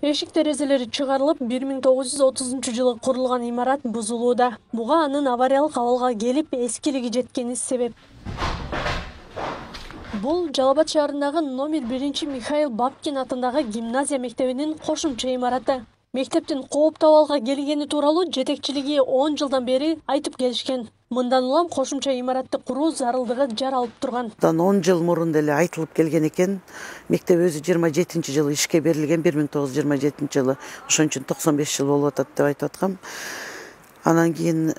Эшик терезелери чыгарылып, 1930 жылы курулган имарат бузулууда. Буга анын авариялык абалга келип, эскилиги жеткени себеп. Бул Жалал Абад шаарындагы номер 1 Михаил Бабкин атындагы гимназия мектебинин кошумча имараты. Мектептин кооптуу абалга келгени тууралуу жетекчилиги 10 жылдан бери айтып келишкен. Мындан улам кошумча имаратты куруу зарылдыгы жаралып турган. 10 жыл мурун деле айтылып келген экен. Мектеп өзү 27-жылы ишке берилген, 1927-жылы. Ошон үчүн 95 жыл болуп атат деп айтып аткам. Анан кийин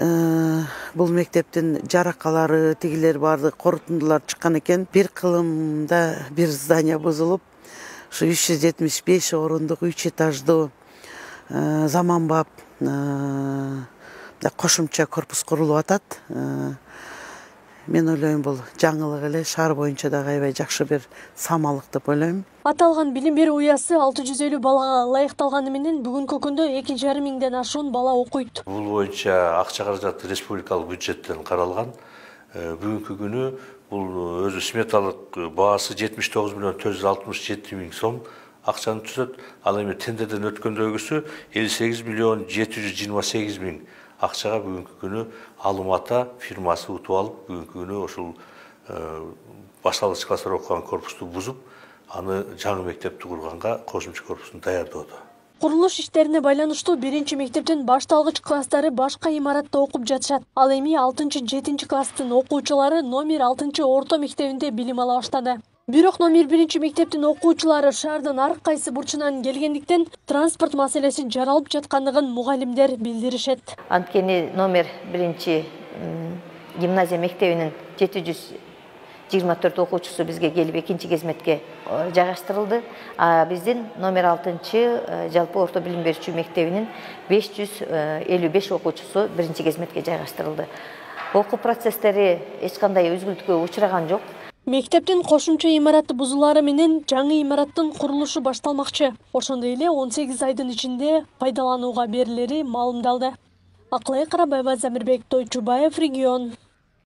бул мектептин жаракалары, тигилер барды корутундулар чыккан экен. Бир кылымда бир здание бузулуп, ушу 375 орундук 3 этаждуу заманбап кошумча корпус курулуп атат. Мен ойлойм бул жаңылык эле, шаар боюнча да аябай жакшы бир самалык деп ойлойм. Аталган билим берүү уясы 650 балага ылайыкталганы менен бүгүнкү күндө 2,5 миңден ашуун бала окуйт. Бул боюнча акча каражаты республикалык бюджеттен каралган. Бүгүнкү күнү бул өзү сметалык баасы 79,467,000 сом акчаны түзөт. Ал эми тендерден өткөндөгүсү 58,728,000 акчага бүгүнкү күнү Алымата фирмасы утуп алып, бүгүнкү күнү ошол башталгыч класстар окуган корпусту бузуп, аны жаңы мектепти курганга кошумча корпустун даярдоодо. Курулуш иштерине байланыштуу 1-мектептин башталгыч класстары башка имаратта окуп жатышат. Ал эми 6-7 класстын окуучулары номер 6 орто мектебинде билим ала баштады. Бирок номер 1 мектептин окуучулары шаардын ар кайсы бурчунан келгендиктен транспорт маселеси жаралып жаткандыгын мугалимдер билдиришет. Анткени номер 1 гимназия мектебинин 724 окуучусу бизге келип экинчи кезметке жайгаштырылды. Биздин номер 6 жалпы орто билим берүүчү мектебинин 555 окуучусу биринчи кезметке жайгаштырылды. Окуу процесстери эч кандай өзгөртүүгө учураган жок. Мектептин кошумча имараты бузулары менен жаңы имараттын курулушу башталмакчы. Ошондой эле 18 айдын ичинде пайдаланууга берилери маалымдалды. Акылай Карабаева, Замирбек Тойчубаев, Регион.